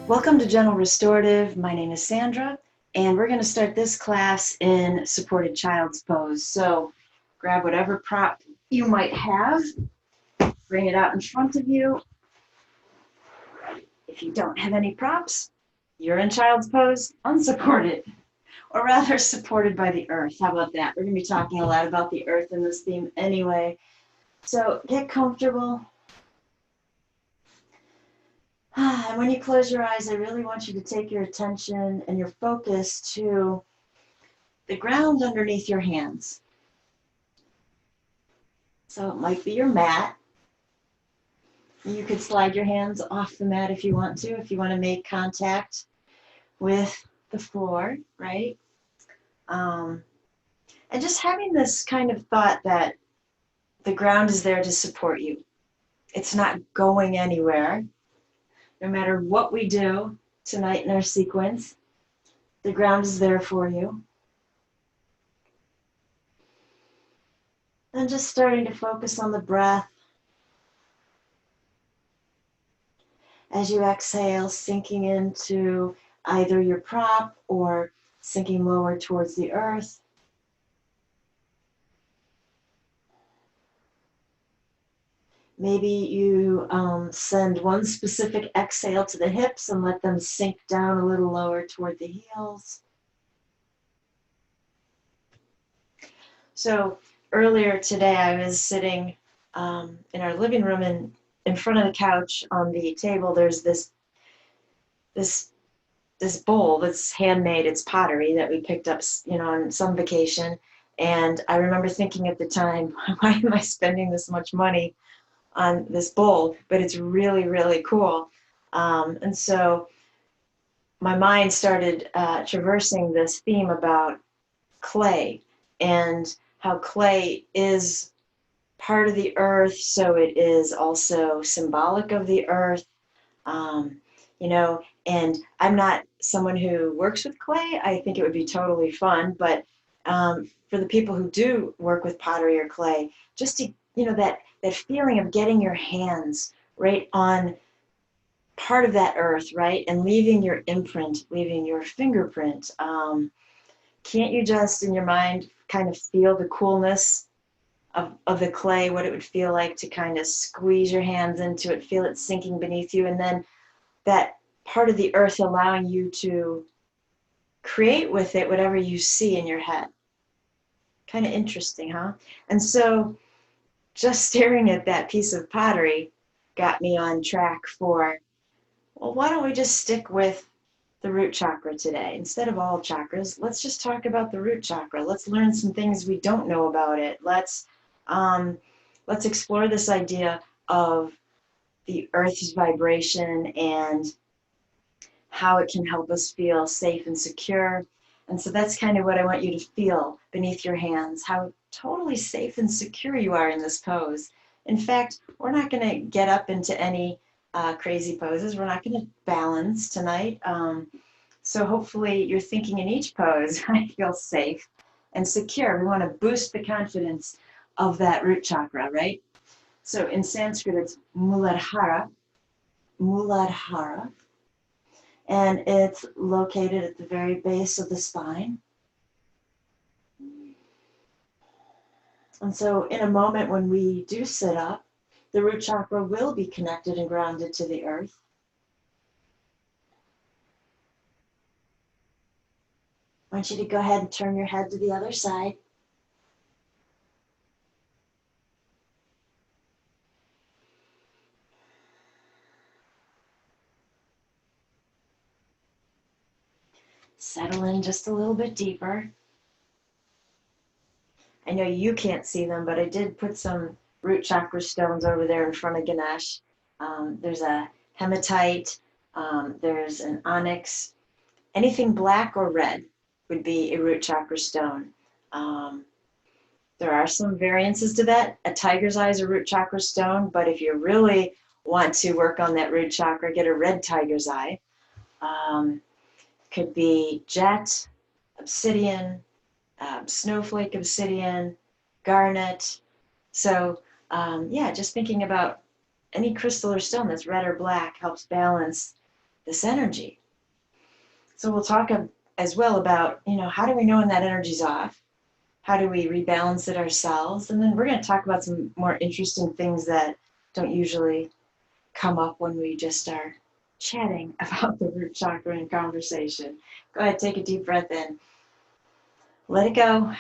Welcome to Gentle Restorative. My name is Sandra, and we're going to start this class in supported child's pose. So grab whatever prop you might have, bring it out in front of you. If you don't have any props, you're in child's pose, unsupported, or rather supported by the earth. How about that? We're going to be talking a lot about the earth in this theme anyway. So get comfortable. And when you close your eyes, I really want you to take your attention and your focus to the ground underneath your hands. So it might be your mat. You could slide your hands off the mat if you want to make contact with the floor, right? And just having this kind of thought that the ground is there to support you. It's not going anywhere. No matter what we do tonight in our sequence, the ground is there for you. And just starting to focus on the breath. As you exhale, sinking into either your prop or sinking lower towards the earth. Maybe you send one specific exhale to the hips and let them sink down a little lower toward the heels. So earlier today, I was sitting in our living room, and in front of the couch on the table, there's this bowl that's handmade. It's pottery that we picked up, on some vacation. And I remember thinking at the time, why am I spending this much money on this bowl? But it's really, really cool. And so my mind started traversing this theme about clay and how clay is part of the earth, so it is also symbolic of the earth, and I'm not someone who works with clay. I think it would be totally fun, but for the people who do work with pottery or clay, just to, that feeling of getting your hands right on part of that earth, right, and leaving your imprint, leaving your fingerprint. Can't you just, in your mind, kind of feel the coolness of the clay, what it would feel like to kind of squeeze your hands into it, feel it sinking beneath you, and then that part of the earth allowing you to create with it whatever you see in your head. Kind of interesting, huh? And so just staring at that piece of pottery got me on track for, well, why don't we just stick with the root chakra today? Instead of all chakras, let's just talk about the root chakra. Let's learn some things we don't know about it. Let's explore this idea of the earth's vibration and how it can help us feel safe and secure. And so that's kind of what I want you to feel beneath your hands, how totally safe and secure you are in this pose. In fact, we're not going to get up into any crazy poses. We're not going to balance tonight. So hopefully you're thinking in each pose, I feel safe and secure. We want to boost the confidence of that root chakra, right? So in Sanskrit, it's Muladhara, and it's located at the very base of the spine. And so in a moment when we do sit up, the root chakra will be connected and grounded to the earth. I want you to go ahead and turn your head to the other side. Settle in just a little bit deeper. I know you can't see them, but I did put some root chakra stones over there in front of Ganesh. There's a hematite, there's an onyx. Anything black or red would be a root chakra stone. There are some variances to that. A tiger's eye is a root chakra stone, but if you really want to work on that root chakra, get a red tiger's eye. Could be jet, obsidian, snowflake obsidian, garnet. So just thinking about any crystal or stone that's red or black helps balance this energy. So we'll talk as well about, how do we know when that energy's off? How do we rebalance it ourselves? And then we're going to talk about some more interesting things that don't usually come up when we just are chatting about the root chakra in conversation. Go ahead, take a deep breath in. Let it go.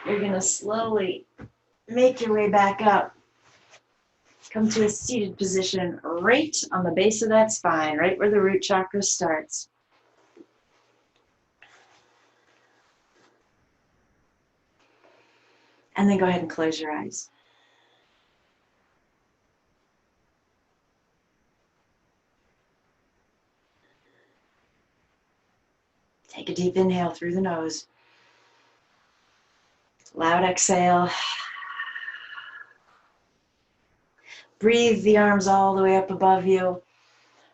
You're going to slowly make your way back up. Come to a seated position right on the base of that spine, right where the root chakra starts. And then go ahead and close your eyes. Take a deep inhale through the nose. Loud exhale. Breathe the arms all the way up above you.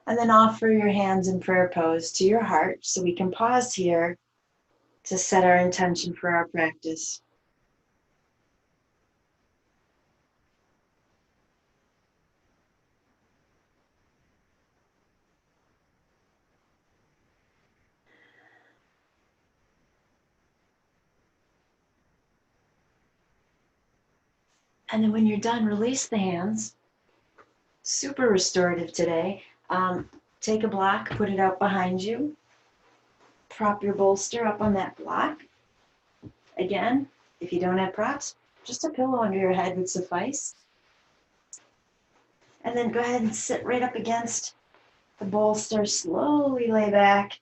And then offer your hands in prayer pose to your heart so we can pause here to set our intention for our practice. And then when you're done, release the hands. Super restorative today. Take a block, put it out behind you. Prop your bolster up on that block. Again, if you don't have props, just a pillow under your head would suffice. And then go ahead and sit right up against the bolster. Slowly lay back.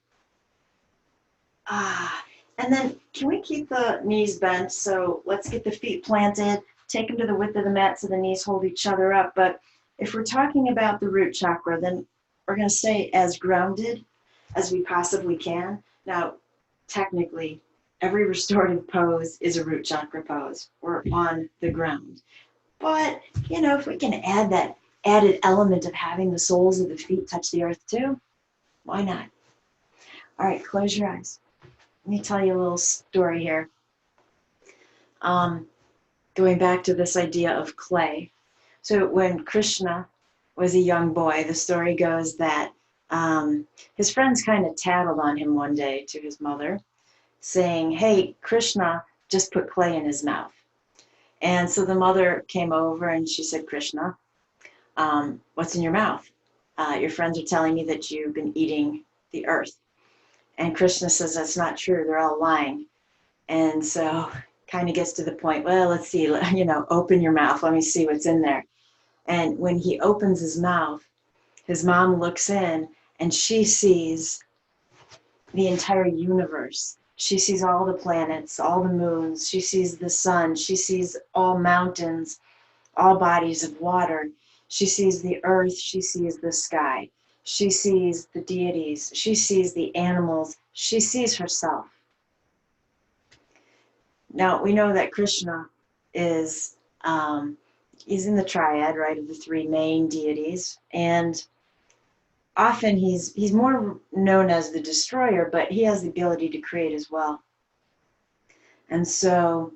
And then can we keep the knees bent? So let's get the feet planted. Take them to the width of the mat so the knees hold each other up. But if we're talking about the root chakra, then we're going to stay as grounded as we possibly can. Now, technically, every restorative pose is a root chakra pose. We're on the ground. But, if we can add that added element of having the soles of the feet touch the earth too, why not? All right, close your eyes. Let me tell you a little story here. Going back to this idea of clay. So when Krishna was a young boy, the story goes that his friends kind of tattled on him one day to his mother, saying, "Hey, Krishna just put clay in his mouth." And so the mother came over and she said, "Krishna, what's in your mouth? Your friends are telling me that you've been eating the earth." And Krishna says, "That's not true. They're all lying." And so kind of gets to the point, "Well, let's see, open your mouth. Let me see what's in there." And when he opens his mouth, his mom looks in and she sees the entire universe. She sees all the planets, all the moons. She sees the sun. She sees all mountains, all bodies of water. She sees the earth. She sees the sky. She sees the deities. She sees the animals. She sees herself. Now, we know that Krishna is he's in the triad, right, of the three main deities. And often he's more known as the destroyer, but he has the ability to create as well. And so,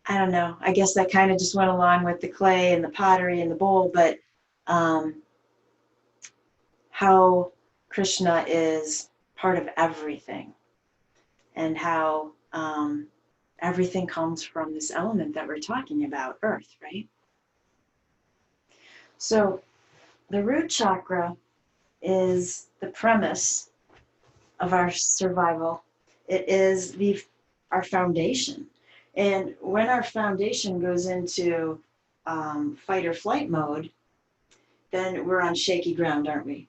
I don't know, I guess that kind of just went along with the clay and the pottery and the bowl, but how Krishna is part of everything and how everything comes from this element that we're talking about, earth, right? So the root chakra is the premise of our survival. It is our foundation. And when our foundation goes into fight or flight mode, then we're on shaky ground, aren't we?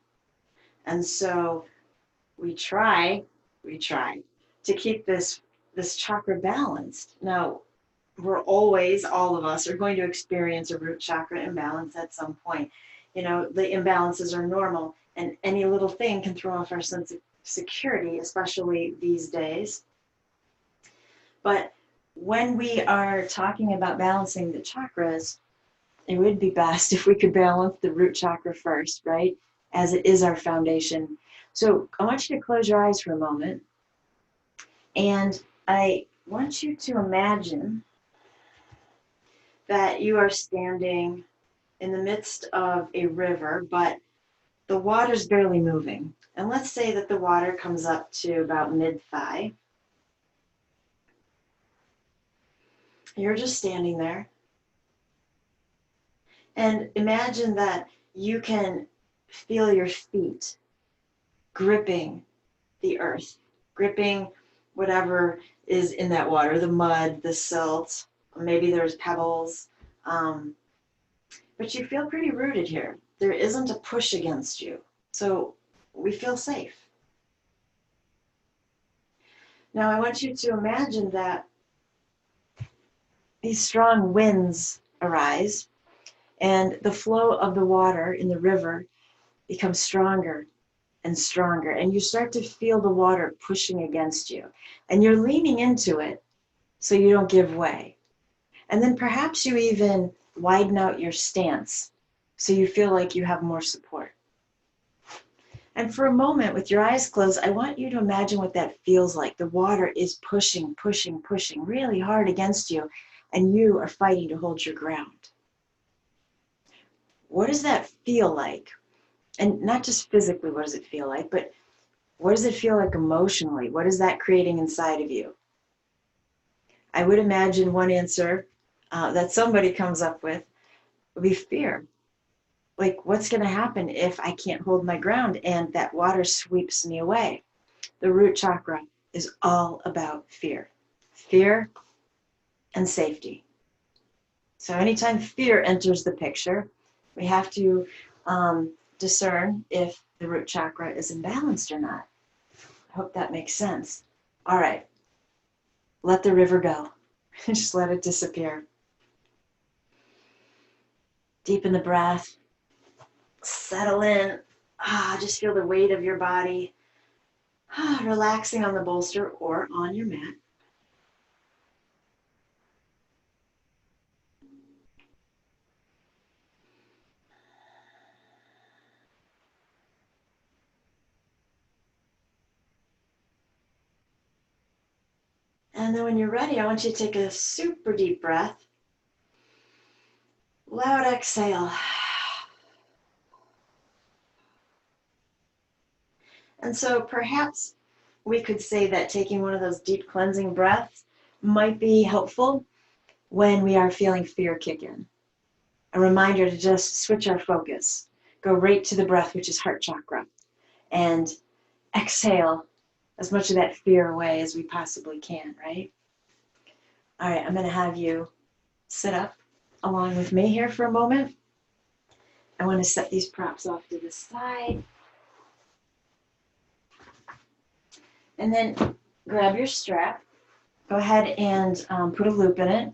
And so we try to keep this chakra balanced. Now, all of us are going to experience a root chakra imbalance at some point. The imbalances are normal, and any little thing can throw off our sense of security, especially these days. But when we are talking about balancing the chakras, it would be best if we could balance the root chakra first, right? As it is our foundation. So I want you to close your eyes for a moment. And I want you to imagine that you are standing in the midst of a river, but the water's barely moving. And let's say that the water comes up to about mid-thigh. You're just standing there. And imagine that you can feel your feet gripping the earth, gripping whatever is in that water, the mud, the silt, or maybe there's pebbles. But you feel pretty rooted here. There isn't a push against you. So we feel safe. Now I want you to imagine that these strong winds arise and the flow of the water in the river becomes stronger and stronger, and you start to feel the water pushing against you, and you're leaning into it so you don't give way. And then perhaps you even widen out your stance so you feel like you have more support. And for a moment, with your eyes closed, I want you to imagine what that feels like. The water is pushing, pushing, pushing really hard against you, and you are fighting to hold your ground. What does that feel like? And not just physically, what does it feel like, but what does it feel like emotionally? What is that creating inside of you? I would imagine one answer that somebody comes up with would be fear. Like, what's going to happen if I can't hold my ground and that water sweeps me away? The root chakra is all about fear. Fear and safety. So anytime fear enters the picture, we have to discern if the root chakra is imbalanced or not. I hope that makes sense. All right, let the river go. Just let it disappear. Deepen the breath. Settle in. Just feel the weight of your body. Relaxing on the bolster or on your mat. And then when you're ready, I want you to take a super deep breath. Loud exhale. And so perhaps we could say that taking one of those deep cleansing breaths might be helpful when we are feeling fear kick in. A reminder to just switch our focus. Go right to the breath, which is heart chakra. And exhale as much of that fear away as we possibly can, right? All right, I'm going to have you sit up along with me here for a moment. I want to set these props off to the side. And then grab your strap. Go ahead and put a loop in it.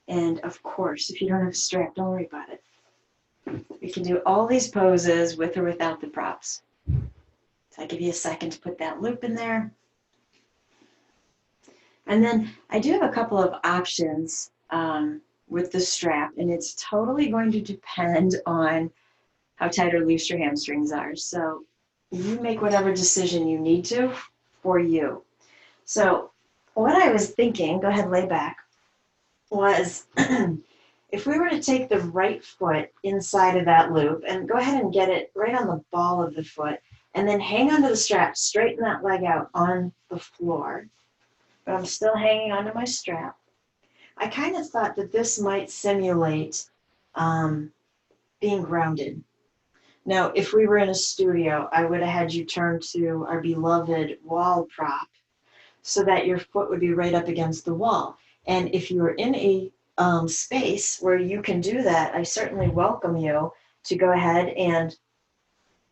And of course, if you don't have a strap, don't worry about it. We can do all these poses with or without the props. So I give you a second to put that loop in there. And then I do have a couple of options with the strap, and it's totally going to depend on how tight or loose your hamstrings are. So you make whatever decision you need to for you. So what I was thinking, go ahead, lay back, was if we were to take the right foot inside of that loop and go ahead and get it right on the ball of the foot, and then hang onto the strap, straighten that leg out on the floor, but I'm still hanging onto my strap. I kind of thought that this might simulate being grounded. Now, if we were in a studio, I would have had you turn to our beloved wall prop so that your foot would be right up against the wall. And if you are in a space where you can do that, I certainly welcome you to go ahead and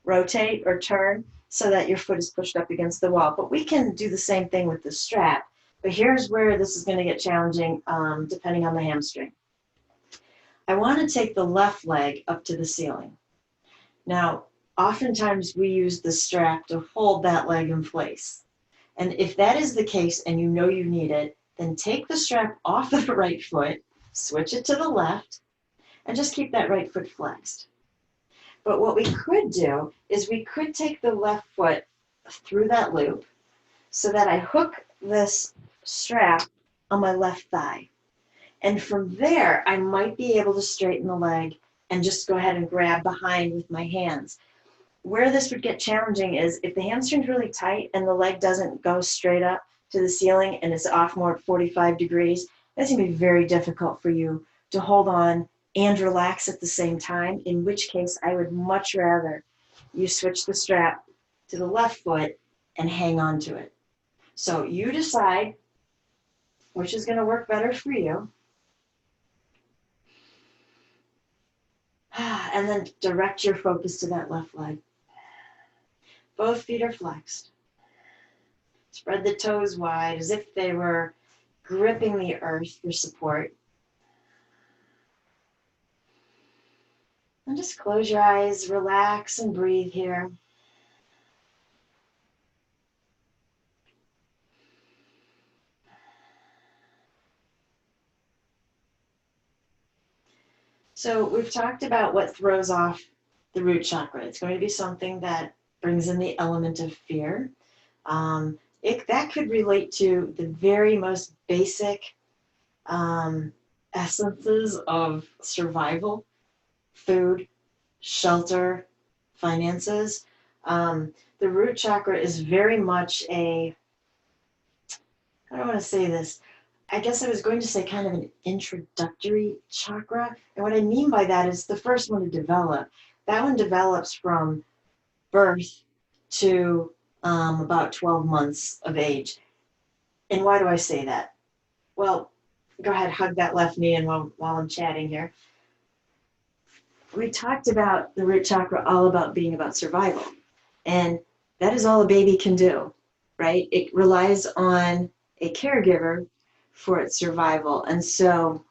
rotate or turn so that your foot is pushed up against the wall. But we can do the same thing with the strap. But here's where this is going to get challenging depending on the hamstring. I want to take the left leg up to the ceiling. Now, oftentimes we use the strap to hold that leg in place. And if that is the case and you know you need it, then take the strap off the right foot, switch it to the left, and just keep that right foot flexed. But what we could do is we could take the left foot through that loop so that I hook this strap on my left thigh. And from there, I might be able to straighten the leg and just go ahead and grab behind with my hands. Where this would get challenging is if the hamstring's really tight and the leg doesn't go straight up to the ceiling and it's off more at 45 degrees, that's going to be very difficult for you to hold on and relax at the same time, in which case I would much rather you switch the strap to the left foot and hang on to it. So you decide which is going to work better for you. And then direct your focus to that left leg. Both feet are flexed. Spread the toes wide as if they were gripping the earth for support. And just close your eyes, relax and breathe here. So we've talked about what throws off the root chakra. It's going to be something that brings in the element of fear. That could relate to the very most basic essences of survival: food, shelter, finances. The root chakra is very much I don't want to say this, I guess I was going to say kind of an introductory chakra. And what I mean by that is the first one to develop. That one develops from birth to about 12 months of age. And why do I say that? Well, go ahead, hug that left knee and while I'm chatting here. We talked about the root chakra all about being about survival. And that is all a baby can do, right? It relies on a caregiver for its survival. And so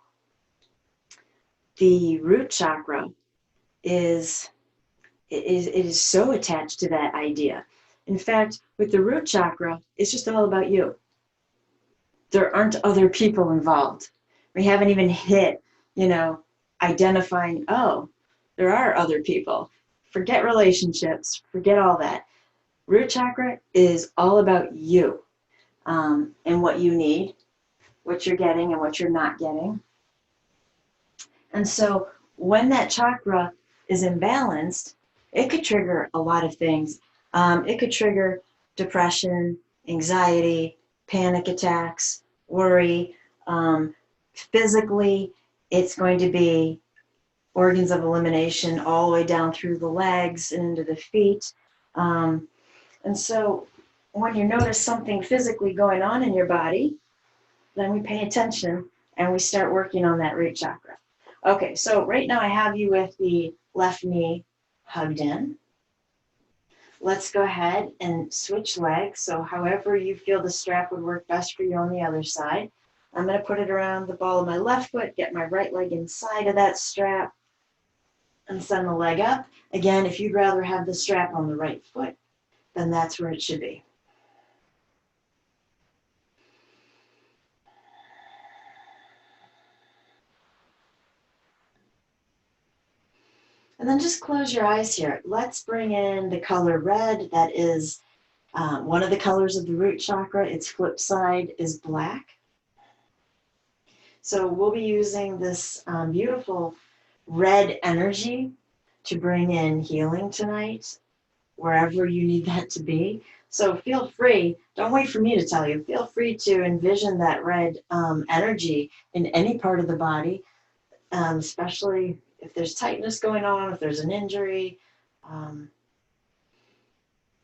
the root chakra is so attached to that idea. In fact, with the root chakra, it's just all about you. There aren't other people involved. We haven't even hit, identifying, oh, there are other people. Forget relationships, forget all that. Root chakra is all about you and what you need, what you're getting and what you're not getting. And so when that chakra is imbalanced, it could trigger a lot of things. It could trigger depression, anxiety, panic attacks, worry. Physically, it's going to be organs of elimination all the way down through the legs and into the feet. And so when you notice something physically going on in your body, then we pay attention and we start working on that root chakra. Okay, so right now I have you with the left knee hugged in. Let's go ahead and switch legs. So however you feel the strap would work best for you on the other side. I'm going to put it around the ball of my left foot, get my right leg inside of that strap, and send the leg up. Again, if you'd rather have the strap on the right foot, then that's where it should be. And then just close your eyes here. Let's bring in the color red. That is one of the colors of the root chakra. Its flip side is black. So we'll be using this beautiful red energy to bring in healing tonight, wherever you need that to be. So feel free, don't wait for me to tell you, feel free to envision that red energy in any part of the body, especially if there's tightness going on, if there's an injury,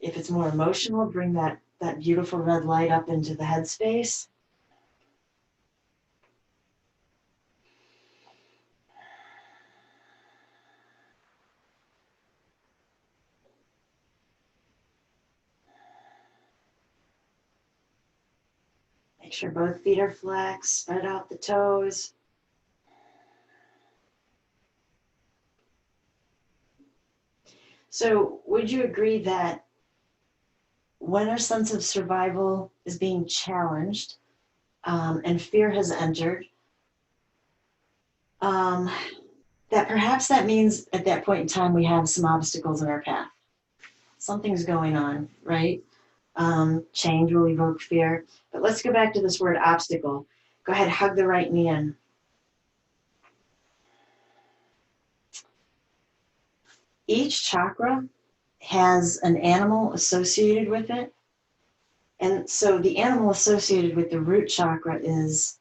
if it's more emotional, bring that beautiful red light up into the headspace. Make sure both feet are flexed, spread out the toes. So would you agree that when our sense of survival is being challenged and fear has entered, that perhaps that means at that point in time we have some obstacles in our path. Something's going on, right? Change will evoke fear. But let's go back to this word obstacle. Go ahead, hug the right knee in. each chakra has an animal associated with it. And so the animal associated with the root chakra is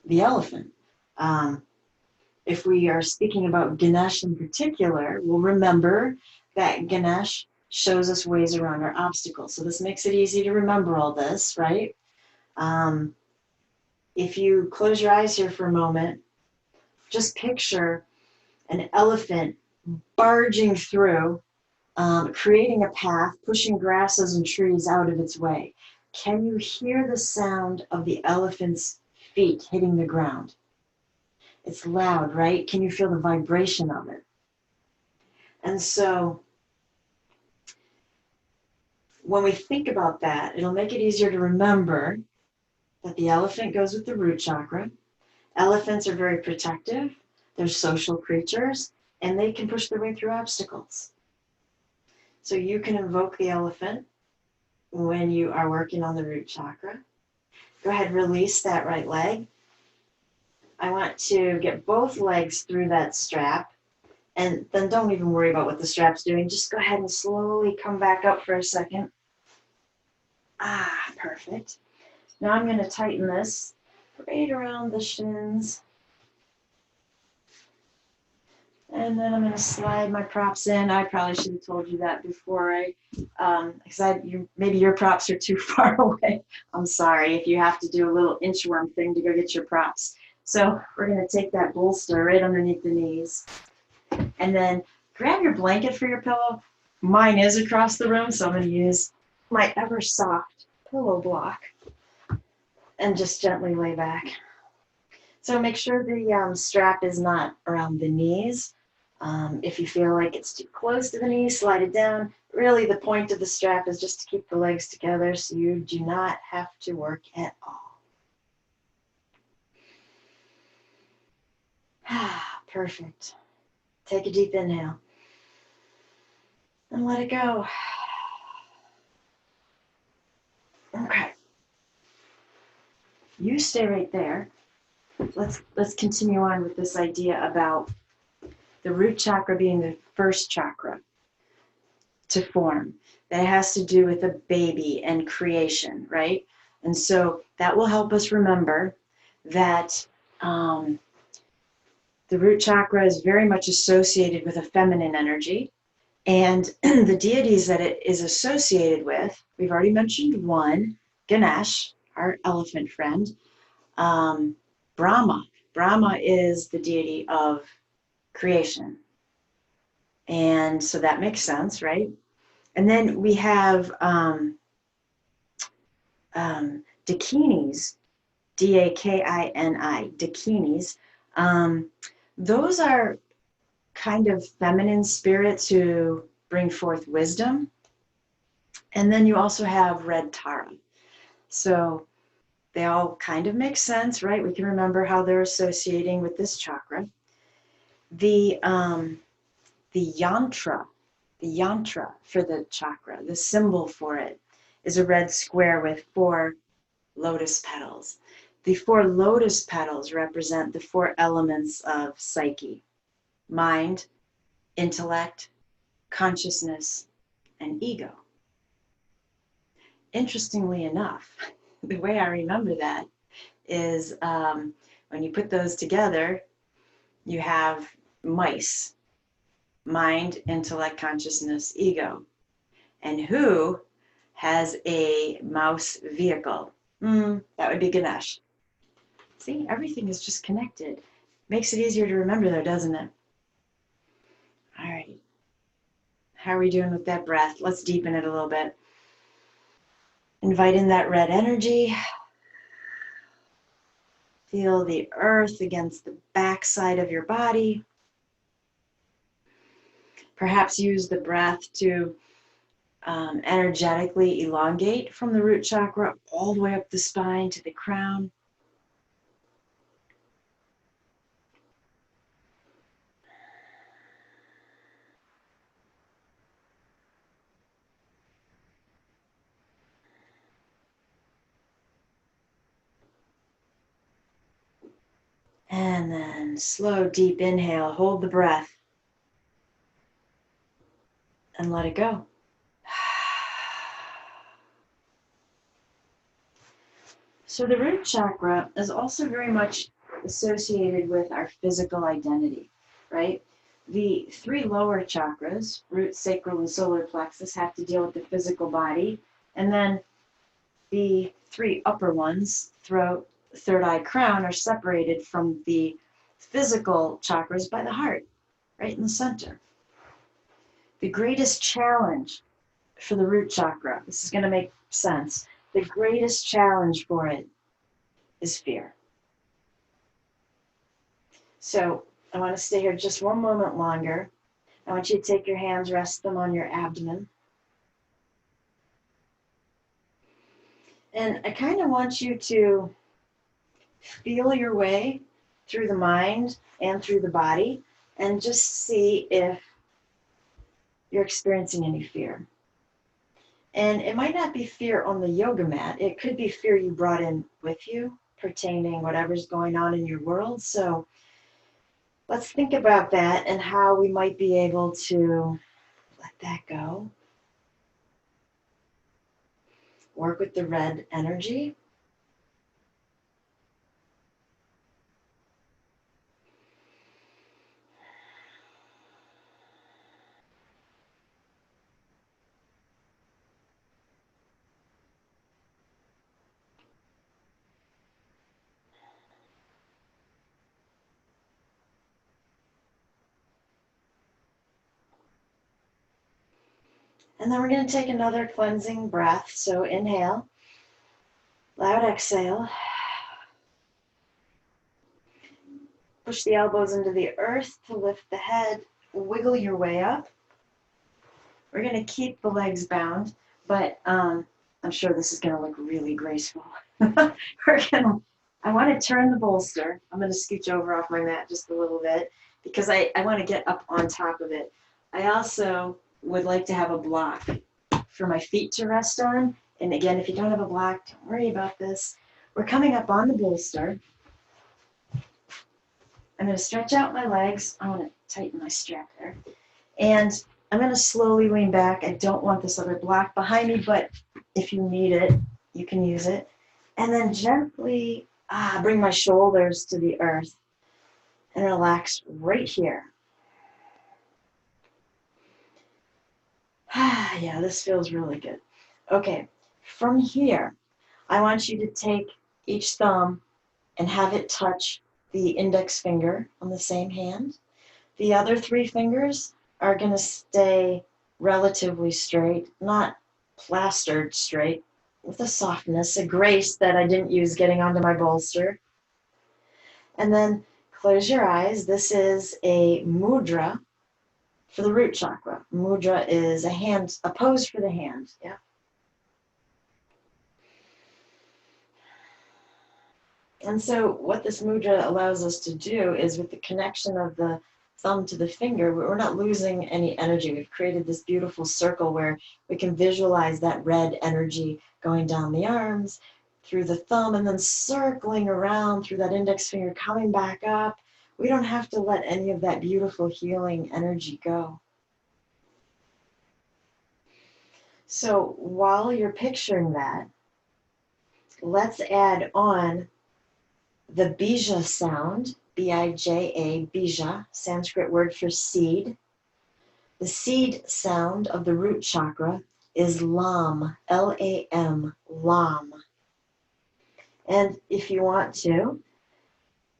the elephant. If we are speaking about Ganesh in particular, we'll remember that Ganesh shows us ways around our obstacles. So this makes it easy to remember all this, right? If you close your eyes here for a moment, just picture an elephant barging through, creating a path, pushing grasses and trees out of its way. Can you hear the sound of the elephant's feet hitting the ground? It's loud, right? Can you feel the vibration of it? And so when we think about that, it'll make it easier to remember that the elephant goes with the root chakra. Elephants are very protective. They're social creatures, and they can push their way through obstacles. So you can invoke the elephant when you are working on the root chakra. Go ahead, release that right leg. I want to get both legs through that strap, and then don't even worry about what the strap's doing. Just go ahead and slowly come back up for a second. Perfect. Now I'm going to tighten this right around the shins. And then I'm going to slide my props in. I probably should have told you that before, because maybe your props are too far away. I'm sorry if you have to do a little inchworm thing to go get your props. So we're going to take that bolster right underneath the knees. And then grab your blanket for your pillow. Mine is across the room, so I'm going to use my ever soft pillow block and just gently lay back. So make sure the strap is not around the knees. If you feel like it's too close to the knees, slide it down. Really, the point of the strap is just to keep the legs together so you do not have to work at all. Perfect. Take a deep inhale and let it go. Okay. You stay right there. Let's continue on with this idea about the root chakra being the first chakra to form. That has to do with a baby and creation, right? And so that will help us remember that the root chakra is very much associated with a feminine energy. And the deities that it is associated with, we've already mentioned one, Ganesh, our elephant friend. Brahma. Brahma is the deity of creation. And so that makes sense, right? And then we have Dakinis, D-A-K-I-N-I, Dakinis. Those are kind of feminine spirits who bring forth wisdom. And then you also have Red Tara. So they all kind of make sense, right? We can remember how they're associating with this chakra. The yantra for the chakra, the symbol for it, is a red square with 4 lotus petals. The 4 lotus petals represent the 4 elements of psyche: mind, intellect, consciousness, and ego. Interestingly enough, the way I remember that is when you put those together, you have mice: mind, intellect, consciousness, ego. And who has a mouse vehicle? That would be Ganesh. See, everything is just connected. Makes it easier to remember though, doesn't it? All right. How are we doing with that breath? Let's deepen it a little bit. Invite in that red energy. Feel the earth against the backside of your body. Perhaps use the breath to energetically elongate from the root chakra all the way up the spine to the crown. And then slow, deep inhale. Hold the breath. and let it go. So the root chakra is also very much associated with our physical identity, right? The three lower chakras, root, sacral, and solar plexus, have to deal with the physical body. And then the three upper ones, throat, third eye, crown, are separated from the physical chakras by the heart, right in the center. The greatest challenge for the root chakra, this is going to make sense, the greatest challenge for it is fear. So I want to stay here just one moment longer. I want you to take your hands, rest them on your abdomen. And I kind of want you to feel your way through the mind and through the body and just see if you're experiencing any fear. And it might not be fear on the yoga mat. It could be fear you brought in with you, pertaining whatever's going on in your world. So let's think about that and how we might be able to let that go. Work with the red energy. And then we're going to take another cleansing breath. So inhale, loud exhale. Push the elbows into the earth to lift the head. Wiggle your way up. We're going to keep the legs bound, but I'm sure this is going to look really graceful. I want to turn the bolster. I'm going to scooch over off my mat just a little bit because I want to get up on top of it. I also would like to have a block for my feet to rest on. And again, if you don't have a block, don't worry about this. We're coming up on the bolster. I'm going to stretch out my legs. I want to tighten my strap there. And I'm going to slowly lean back. I don't want this other block behind me, but if you need it, you can use it. And then gently bring my shoulders to the earth and relax right here. Yeah, this feels really good. Okay, from here, I want you to take each thumb and have it touch the index finger on the same hand. The other three fingers are going to stay relatively straight, not plastered straight, with a softness, a grace that I didn't use getting onto my bolster. And then close your eyes. This is a mudra for the root chakra. Mudra is a pose for the hand. Yeah. And so what this mudra allows us to do is with the connection of the thumb to the finger, we're not losing any energy. We've created this beautiful circle where we can visualize that red energy going down the arms, through the thumb, and then circling around through that index finger, coming back up. We don't have to let any of that beautiful healing energy go. So while you're picturing that, let's add on the bija sound, B-I-J-A, bija, Sanskrit word for seed. The seed sound of the root chakra is lam, L-A-M, lam. And if you want to,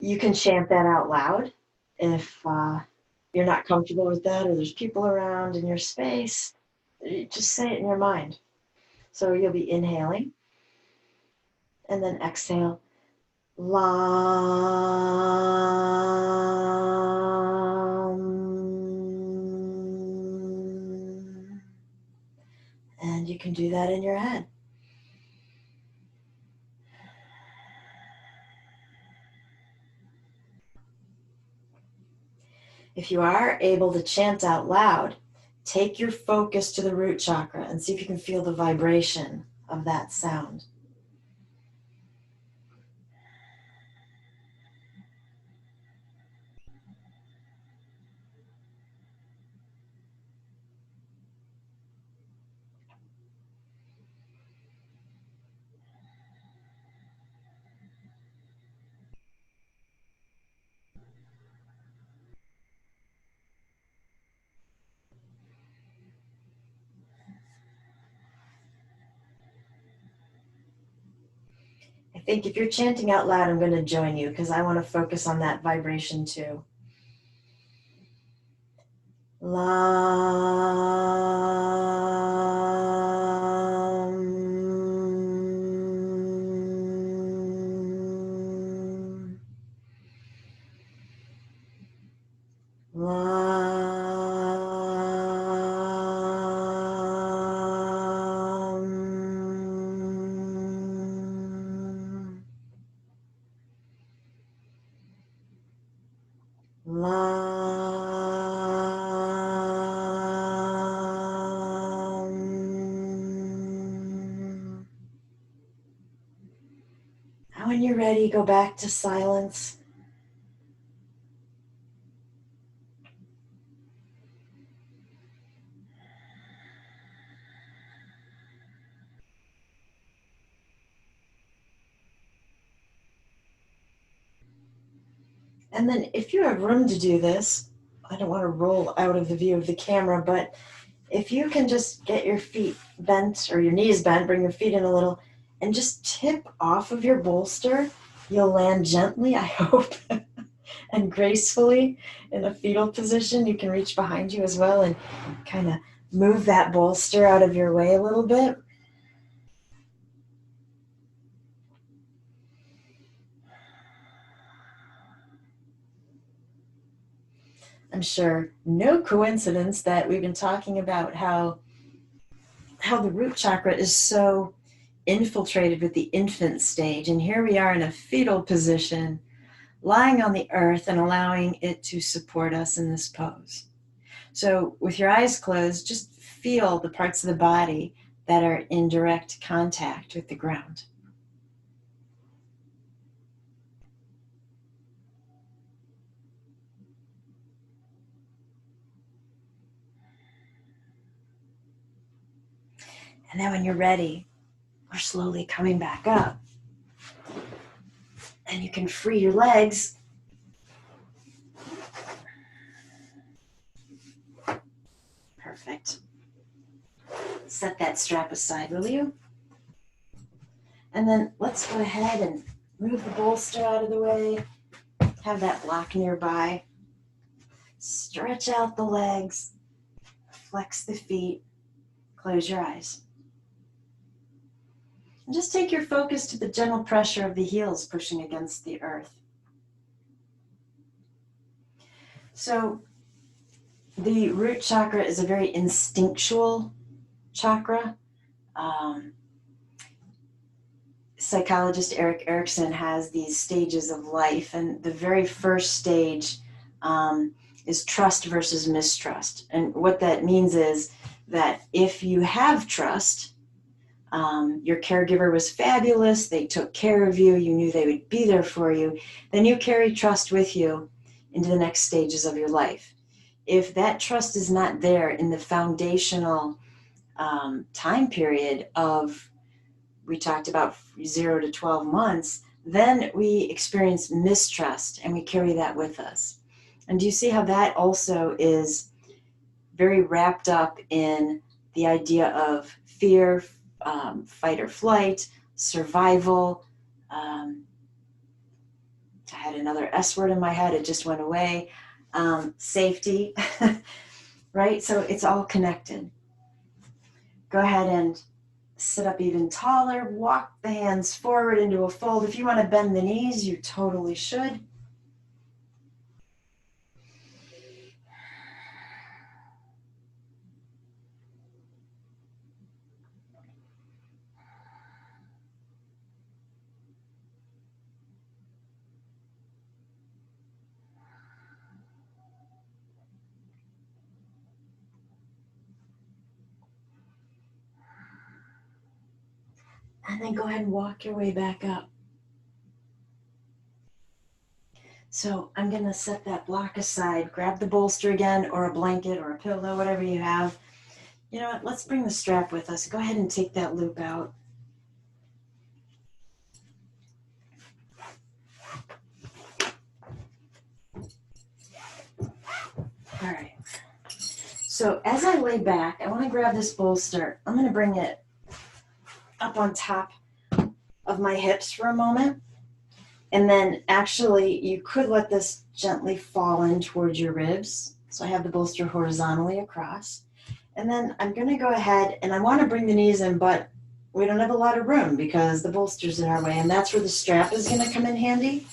you can chant that out loud. If you're not comfortable with that or there's people around in your space, just say it in your mind. So you'll be inhaling and then exhale. Lam. And you can do that in your head. If you are able to chant out loud, take your focus to the root chakra and see if you can feel the vibration of that sound. think if you're chanting out loud, I'm going to join you because I want to focus on that vibration too. Now when you're ready, go back to silence. And then if you have room to do this, I don't want to roll out of the view of the camera, but if you can just get your feet bent or your knees bent, bring your feet in a little, and just tip off of your bolster, you'll land gently, I hope, and gracefully in a fetal position. You can reach behind you as well and kind of move that bolster out of your way a little bit. I'm sure no coincidence that we've been talking about how the root chakra is so infiltrated with the infant stage. And here we are in a fetal position, lying on the earth and allowing it to support us in this pose. So with your eyes closed, just feel the parts of the body that are in direct contact with the ground. And then when you're ready, we're slowly coming back up. And you can free your legs. Perfect. Set that strap aside, will you? And then let's go ahead and move the bolster out of the way. Have that block nearby. Stretch out the legs. Flex the feet. Close your eyes. And just take your focus to the gentle pressure of the heels pushing against the earth. So the root chakra is a very instinctual chakra. Psychologist Erik Erikson has these stages of life, and the very first stage is trust versus mistrust. And what that means is that if you have trust, your caregiver was fabulous, they took care of you, you knew they would be there for you, then you carry trust with you into the next stages of your life. If that trust is not there in the foundational time period of, we talked about 0 to 12 months, then we experience mistrust and we carry that with us. And do you see how that also is very wrapped up in the idea of fear, fight or flight, survival. I had another S word in my head, it just went away. Safety, right? So it's all connected. Go ahead and sit up even taller, walk the hands forward into a fold. If you want to bend the knees, you totally should. And then go ahead and walk your way back up. So I'm going to set that block aside, grab the bolster again, or a blanket or a pillow, whatever you have. You know what, let's bring the strap with us. Go ahead and take that loop out. All right. So as I lay back, I want to grab this bolster. I'm going to bring it up on top of my hips for a moment. And then actually you could let this gently fall in towards your ribs. So I have the bolster horizontally across. And then I'm going to go ahead and I want to bring the knees in, but we don't have a lot of room because the bolster's in our way. And that's where the strap is going to come in handy.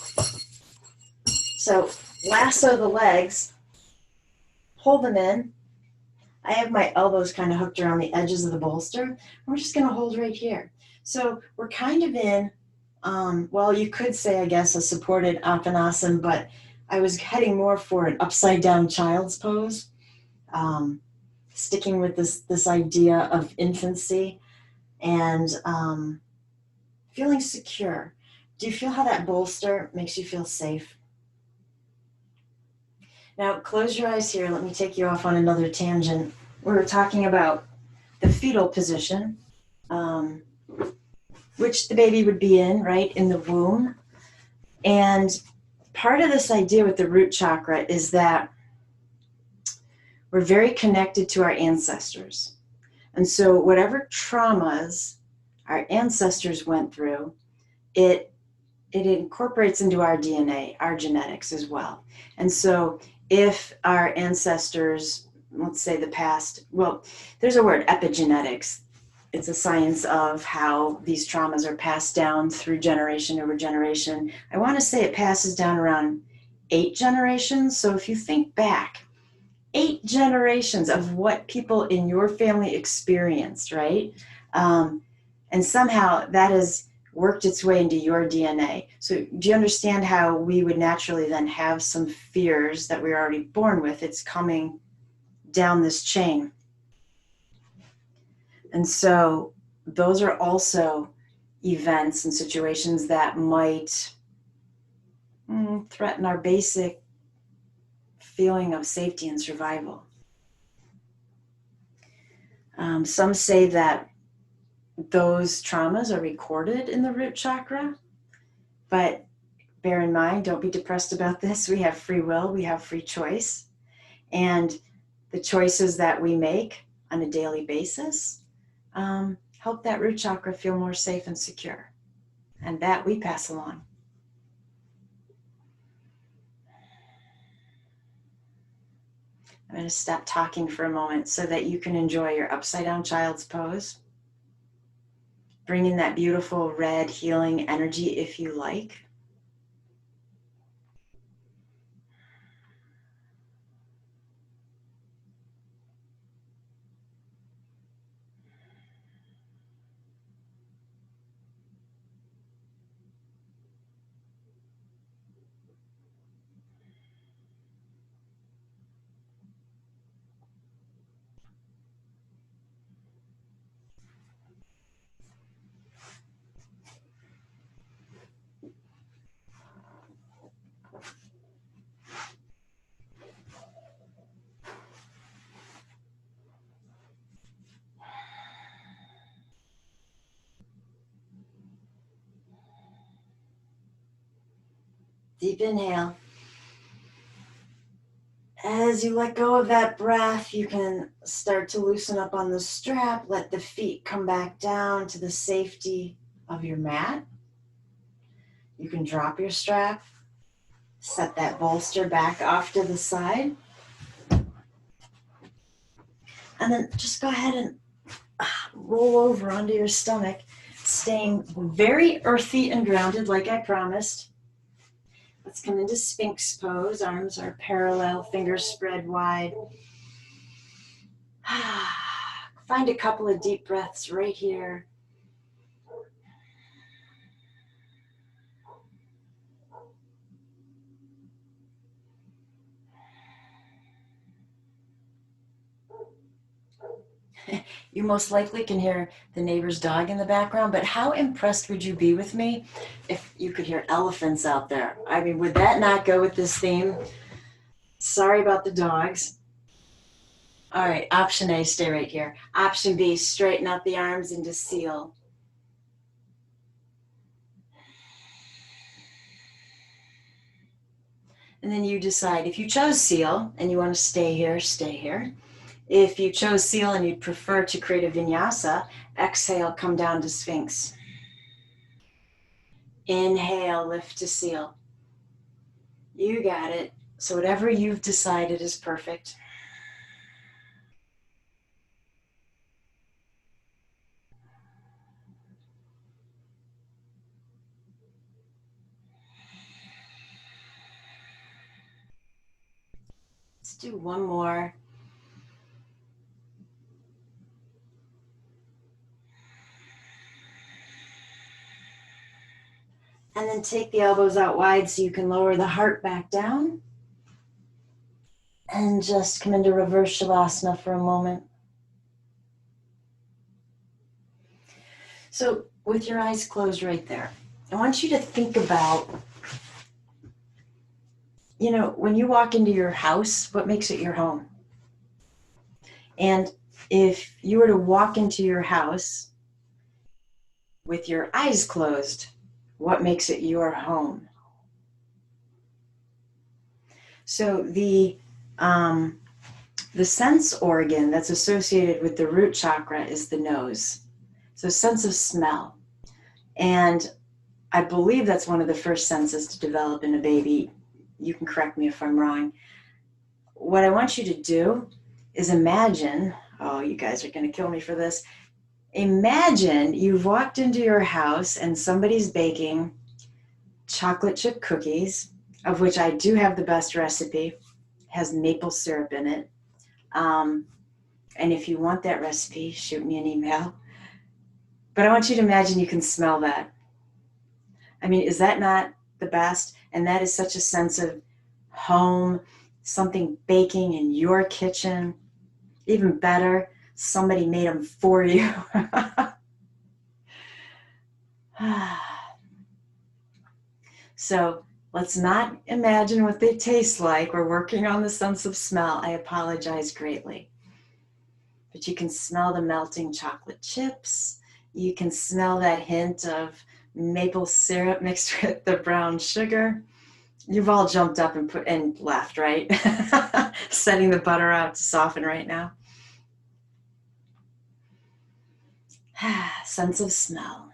So lasso the legs, hold them in. I have my elbows kind of hooked around the edges of the bolster. We're just going to hold right here. So we're kind of in, well, you could say, I guess, a supported Apanasana, but I was heading more for an upside down child's pose, sticking with this idea of infancy and feeling secure. Do you feel how that bolster makes you feel safe? Now, close your eyes here. Let me take you off on another tangent. We were talking about the fetal position, which the baby would be in, right, in the womb. And part of this idea with the root chakra is that we're very connected to our ancestors. And so whatever traumas our ancestors went through, it incorporates into our DNA, our genetics as well. And so if our ancestors, let's say the past, well, there's a word, epigenetics. It's a science of how these traumas are passed down through generation over generation. I want to say it passes down around 8 generations. So if you think back, 8 generations of what people in your family experienced, right? And somehow that has worked its way into your DNA. So do you understand how we would naturally then have some fears that we're already born with? It's coming down this chain. And so those are also events and situations that might threaten our basic feeling of safety and survival. Some say that those traumas are recorded in the root chakra, but bear in mind, don't be depressed about this. We have free will, we have free choice, and the choices that we make on a daily basis help that root chakra feel more safe and secure, and that we pass along. I'm going to stop talking for a moment so that you can enjoy your upside down child's pose. Bring in that beautiful red healing energy if you like. Deep inhale. As you let go of that breath, you can start to loosen up on the strap. Let the feet come back down to the safety of your mat. You can drop your strap. Set that bolster back off to the side. And then just go ahead and roll over onto your stomach, staying very earthy and grounded like I promised. Let's come into Sphinx Pose. Arms are parallel, fingers spread wide. Find a couple of deep breaths right here. You most likely can hear the neighbor's dog in the background, but how impressed would you be with me if you could hear elephants out there? I mean, would that not go with this theme? Sorry about the dogs. All right, option A, stay right here. Option B, straighten out the arms into seal. And then you decide if you chose seal and you want to stay here, stay here. If you chose seal and you'd prefer to create a vinyasa, exhale, come down to Sphinx. Inhale, lift to seal. You got it. So whatever you've decided is perfect. Let's do one more. And then take the elbows out wide so you can lower the heart back down. And just come into reverse Shavasana for a moment. So with your eyes closed right there, I want you to think about, when you walk into your house, what makes it your home? And if you were to walk into your house with your eyes closed, what makes it your home? So the sense organ that's associated with the root chakra is the nose. So sense of smell. And I believe that's one of the first senses to develop in a baby. You can correct me if I'm wrong. What I want you to do is imagine, oh, you guys are going to kill me for this. Imagine you've walked into your house and somebody's baking chocolate chip cookies, of which I do have the best recipe. It has maple syrup in it. And if you want that recipe, shoot me an email. But I want you to imagine you can smell that. I mean, is that not the best? And that is such a sense of home, something baking in your kitchen. Even better, somebody made them for you. So let's not imagine what they taste like. We're working on the sense of smell. I apologize greatly. But you can smell the melting chocolate chips. You can smell that hint of maple syrup mixed with the brown sugar. You've all jumped up and left, right? Setting the butter out to soften right now. Sense of smell.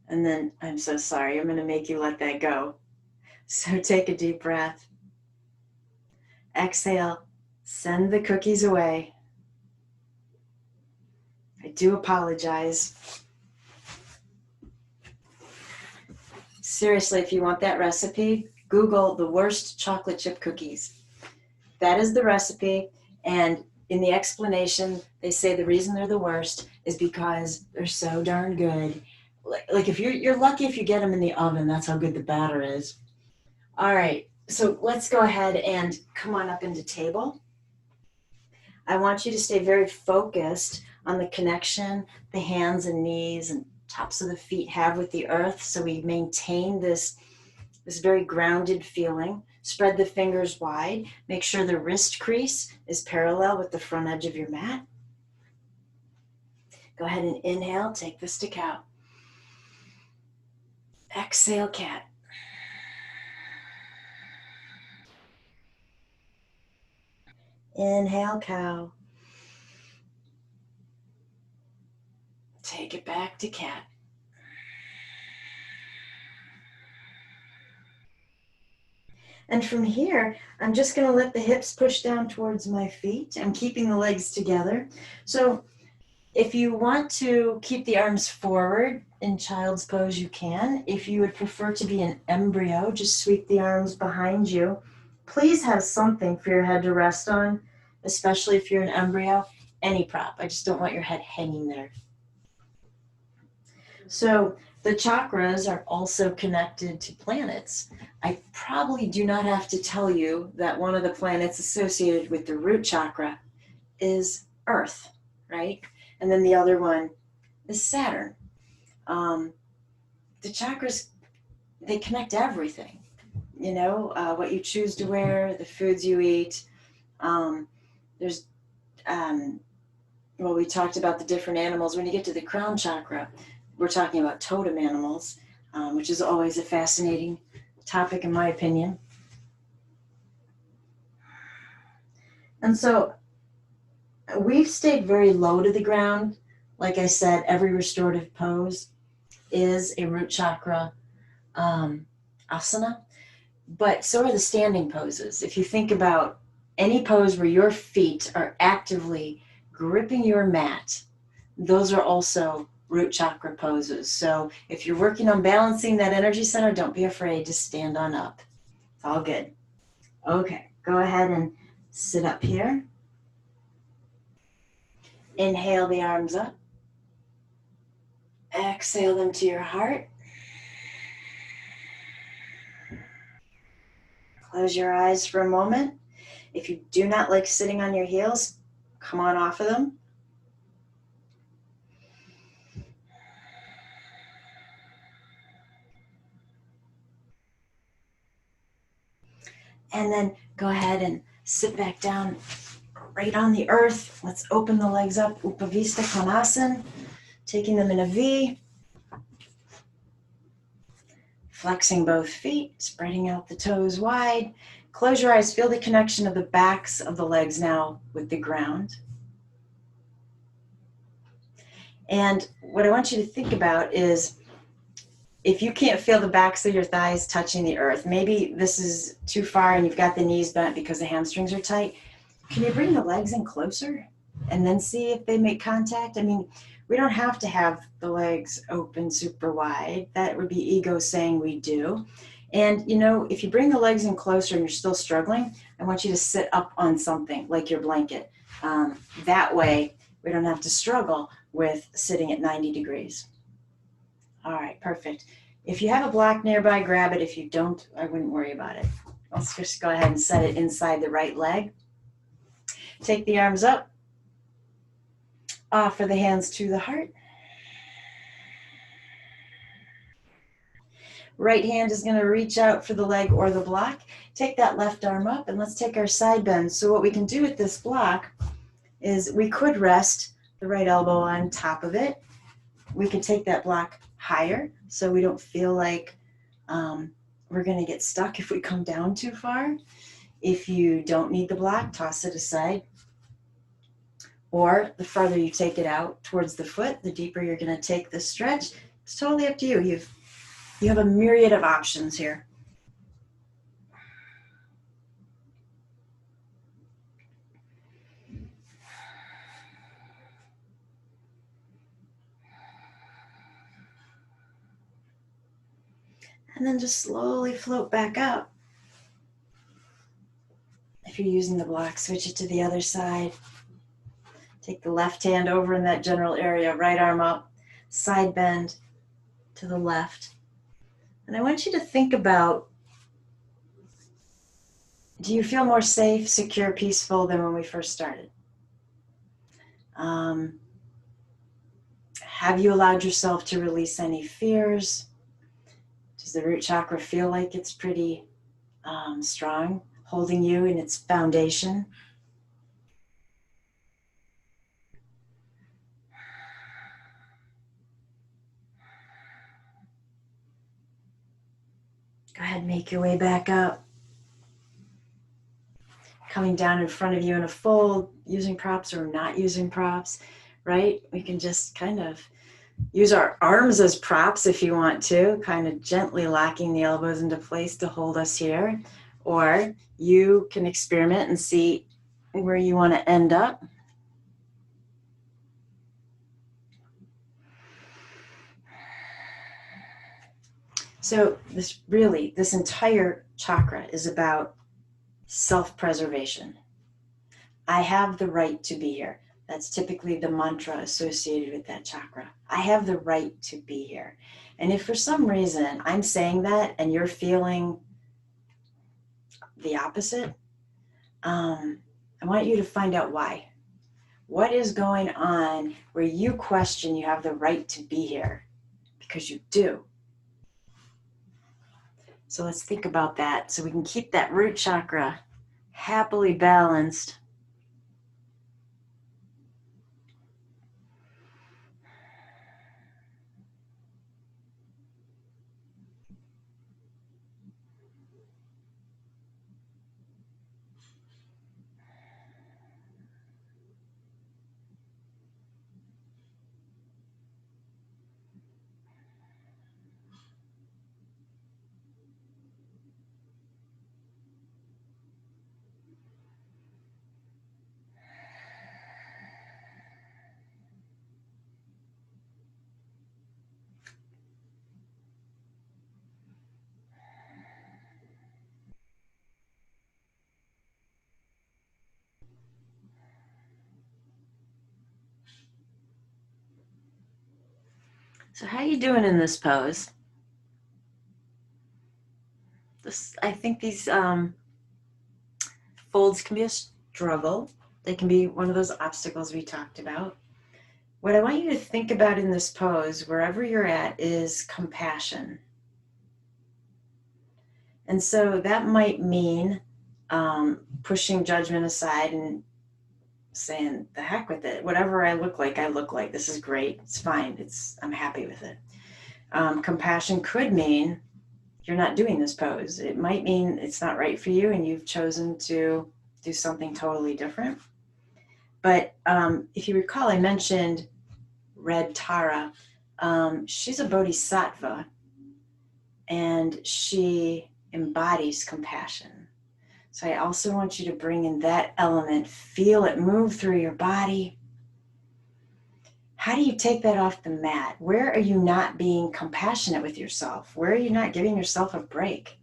And then, I'm so sorry, I'm going to make you let that go. So take a deep breath. Exhale, send the cookies away. I do apologize. Seriously, if you want that recipe, Google the worst chocolate chip cookies. That is the recipe, and in the explanation, they say the reason they're the worst is because they're so darn good. Like if you're lucky if you get them in the oven, that's how good the batter is. All right, so let's go ahead and come on up into table. I want you to stay very focused on the connection the hands and knees and tops of the feet have with the earth, so we maintain this very grounded feeling. Spread the fingers wide. Make sure the wrist crease is parallel with the front edge of your mat. Go ahead and inhale, take this to cow. Exhale, cat. Inhale, cow. Take it back to cat. And from here, I'm just going to let the hips push down towards my feet. I'm keeping the legs together. So if you want to keep the arms forward in child's pose, you can. If you would prefer to be an embryo, just sweep the arms behind you. Please have something for your head to rest on, especially if you're an embryo. Any prop. I just don't want your head hanging there. So the chakras are also connected to planets. I probably do not have to tell you that one of the planets associated with the root chakra is Earth, right? And then the other one is Saturn. The chakras, they connect everything. What you choose to wear, the foods you eat. We talked about the different animals. When you get to the crown chakra, we're talking about totem animals. which is always a fascinating topic in my opinion. And so we've stayed very low to the ground. Like I said, every restorative pose is a root chakra asana, but so are the standing poses. If you think about any pose where your feet are actively gripping your mat, those are also root chakra poses. So if you're working on balancing that energy center, don't be afraid to stand on up. It's all good. Okay, go ahead and sit up here. Inhale the arms up. Exhale them to your heart. Close your eyes for a moment. If you do not like sitting on your heels, come on off of them. And then go ahead and sit back down right on the earth. Let's open the legs up, Upavista Konasana, taking them in a V. Flexing both feet, spreading out the toes wide. Close your eyes, feel the connection of the backs of the legs now with the ground. And what I want you to think about is, if you can't feel the backs of your thighs touching the earth, maybe this is too far and you've got the knees bent because the hamstrings are tight, can you bring the legs in closer and then see if they make contact? I mean, we don't have to have the legs open super wide. That would be ego saying we do. And, you know, if you bring the legs in closer and you're still struggling, I want you to sit up on something like your blanket. That way, we don't have to struggle with sitting at 90 degrees. All right, perfect. If you have a block nearby, grab it. If you don't, I wouldn't worry about it. Let's just go ahead and set it inside the right leg. Take the arms up. Offer the hands to the heart. Right hand is going to reach out for the leg or the block. Take that left arm up and let's take our side bend. So what we can do with this block is we could rest the right elbow on top of it. We could take that block higher so we don't feel like we're going to get stuck if we come down too far. If you don't need the block, toss it aside. Or the farther you take it out towards the foot, the deeper you're going to take the stretch. It's totally up to you. You have a myriad of options here. And then just slowly float back up. If you're using the block, switch it to the other side. Take the left hand over in that general area, right arm up, side bend to the left. And I want you to think about, do you feel more safe, secure, peaceful than when we first started? Have you allowed yourself to release any fears? Does the root chakra feel like it's pretty strong, holding you in its foundation? Go ahead and make your way back up. Coming down in front of you in a fold, using props or not using props, right? We can just kind of use our arms as props if you want to, kind of gently locking the elbows into place to hold us here. Or you can experiment and see where you want to end up. So this entire chakra is about self-preservation. I have the right to be here. That's typically the mantra associated with that chakra. I have the right to be here. And if for some reason I'm saying that and you're feeling the opposite, I want you to find out why. What is going on where you question you have the right to be here? Because you do. So let's think about that so we can keep that root chakra happily balanced. So how are you doing in this pose? I think these folds can be a struggle. They can be one of those obstacles we talked about. What I want you to think about in this pose, wherever you're at, is compassion. And so that might mean pushing judgment aside and saying, the heck with it. Whatever I look like, I look like. This is great. It's fine. I'm happy with it. Compassion could mean you're not doing this pose. It might mean it's not right for you and you've chosen to do something totally different. But if you recall, I mentioned Red Tara. She's a bodhisattva and she embodies compassion. So I also want you to bring in that element, feel it move through your body. How do you take that off the mat? Where are you not being compassionate with yourself? Where are you not giving yourself a break?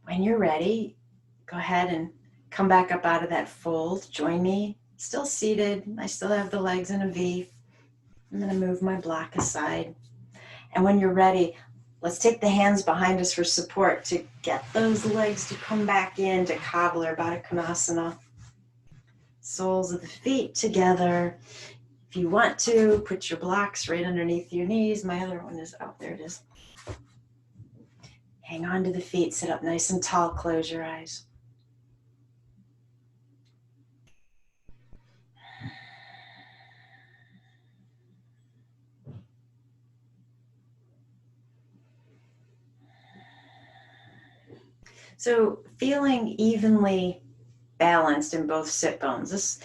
When you're ready, go ahead and come back up out of that fold. Join me, still seated. I still have the legs in a V. I'm going to move my block aside. And when you're ready, let's take the hands behind us for support to get those legs to come back into cobbler, Baddha Konasana. Soles of the feet together. If you want to, put your blocks right underneath your knees. My other one is out. There it is. Hang on to the feet. Sit up nice and tall. Close your eyes. So feeling evenly balanced in both sit bones. This,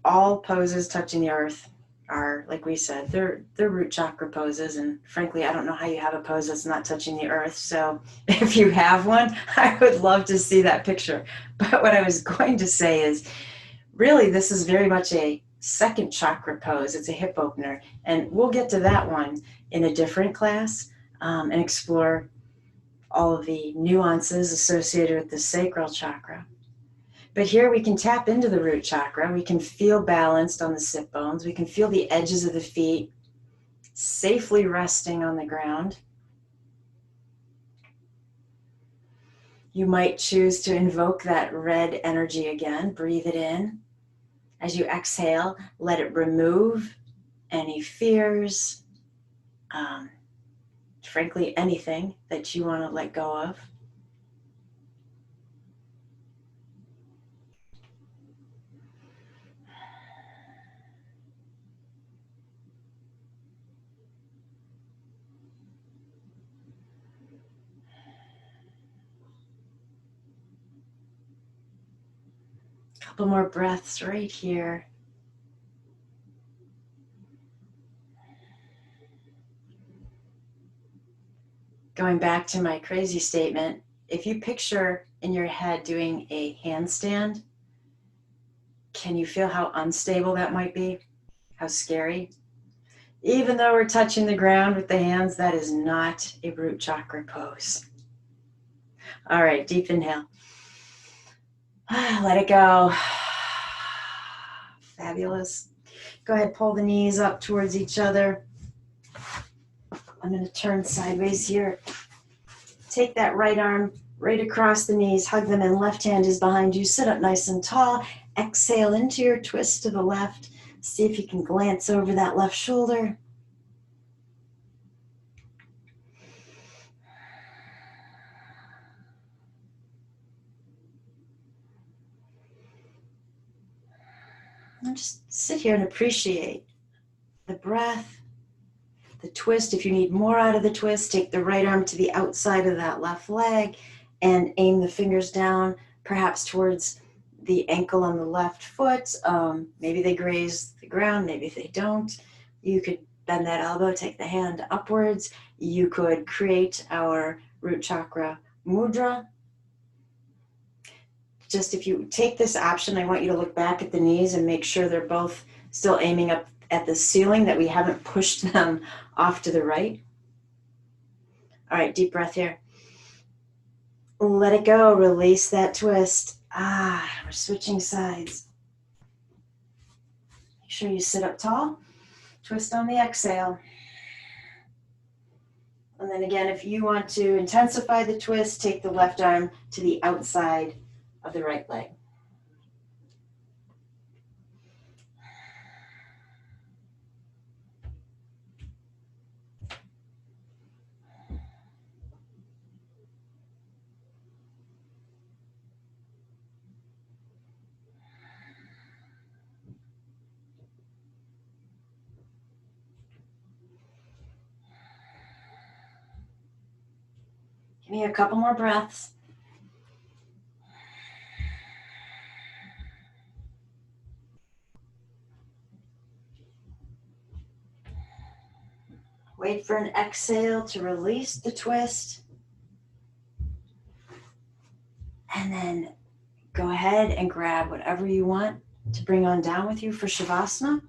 all poses touching the earth are, like we said, they're root chakra poses. And frankly, I don't know how you have a pose that's not touching the earth. So if you have one, I would love to see that picture. But what I was going to say is, really, this is very much a second chakra pose. It's a hip opener. And we'll get to that one in a different class and explore all of the nuances associated with the sacral chakra. But here we can tap into the root chakra. We can feel balanced on the sit bones. We can feel the edges of the feet safely resting on the ground. You might choose to invoke that red energy again. Breathe it in. As you exhale, let it remove any fears, frankly, anything that you want to let go of. Couple more breaths right here. Going back to my crazy statement, if you picture in your head doing a handstand, can you feel how unstable that might be? How scary? Even though we're touching the ground with the hands, that is not a root chakra pose. All right, deep inhale. Let it go. Fabulous. Go ahead, pull the knees up towards each other. I'm going to turn sideways here. Take that right arm right across the knees, hug them in. Left hand is behind you. Sit up nice and tall. Exhale into your twist to the left. See if you can glance over that left shoulder. And just sit here and appreciate the breath, the twist. If you need more out of the twist, take the right arm to the outside of that left leg and aim the fingers down, perhaps towards the ankle on the left foot. Maybe they graze the ground, maybe they don't. You could bend that elbow, take the hand upwards. You could create our root chakra mudra. Just if you take this option, I want you to look back at the knees and make sure they're both still aiming up at the ceiling that we haven't pushed them off to the right. All right, deep breath here. Let it go. Release that twist. We're switching sides. Make sure you sit up tall. Twist on the exhale. And then again, if you want to intensify the twist, take the left arm to the outside of the right leg. Give me a couple more breaths. Wait for an exhale to release the twist. And then go ahead and grab whatever you want to bring on down with you for Shavasana.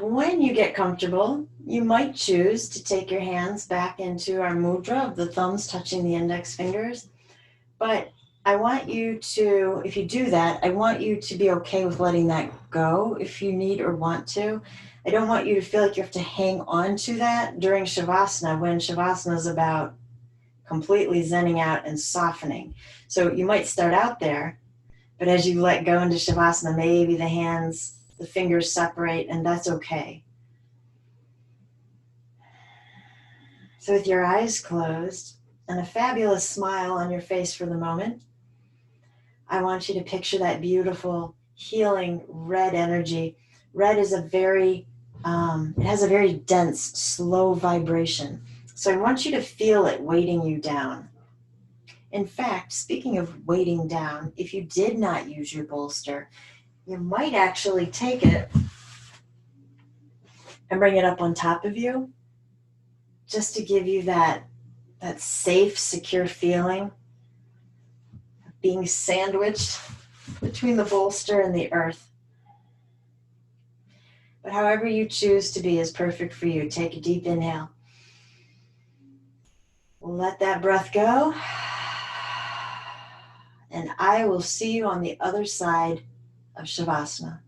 When you get comfortable, you might choose to take your hands back into our mudra of the thumbs touching the index fingers. But I want you to, if you do that, I want you to be okay with letting that go if you need or want to. I don't want you to feel like you have to hang on to that during Shavasana, when Shavasana is about completely zenning out and softening. So you might start out there, but as you let go into Shavasana, maybe the hands, the fingers separate, and that's okay. So with your eyes closed and a fabulous smile on your face for the moment, I want you to picture that beautiful, healing red energy. Red is it has a very dense, slow vibration. So I want you to feel it weighting you down. In fact, speaking of weighting down, if you did not use your bolster, you might actually take it and bring it up on top of you, just to give you that safe, secure feeling of being sandwiched between the bolster and the earth. But however you choose to be is perfect for you. Take a deep inhale. Let that breath go. And I will see you on the other side of Shavasana.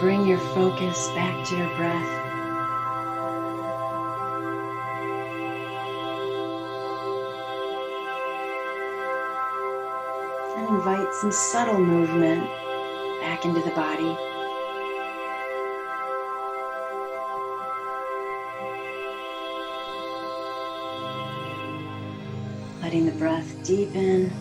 bring your focus back to your breath. And invite some subtle movement back into the body. Letting the breath deepen.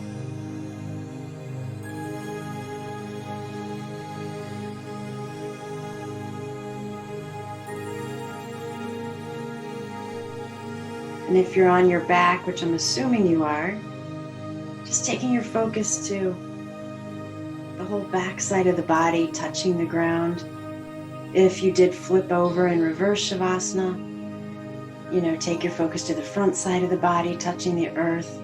And if you're on your back, which I'm assuming you are, just taking your focus to the whole back side of the body touching the ground. If you did flip over and reverse Shavasana, take your focus to the front side of the body touching the earth.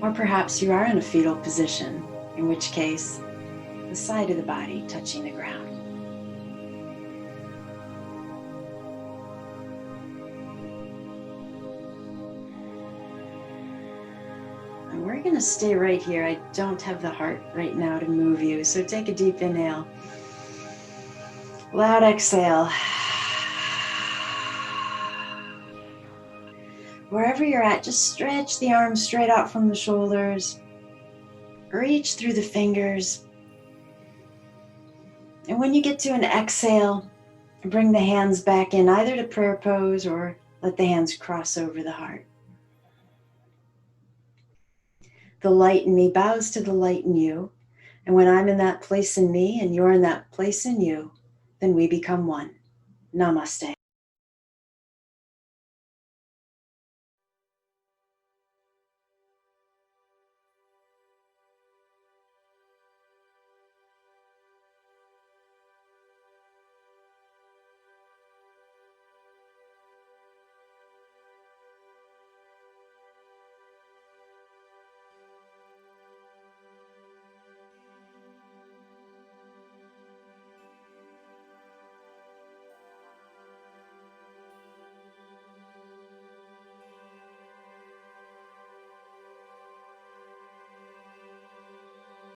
Or perhaps you are in a fetal position, in which case the side of the body touching the ground. We're going to stay right here. I don't have the heart right now to move you, so take a deep inhale. Loud exhale. Wherever you're at, just stretch the arms straight out from the shoulders. Reach through the fingers. And when you get to an exhale, bring the hands back in, either to prayer pose or let the hands cross over the heart. The light in me bows to the light in you. And when I'm in that place in me and you're in that place in you, then we become one. Namaste.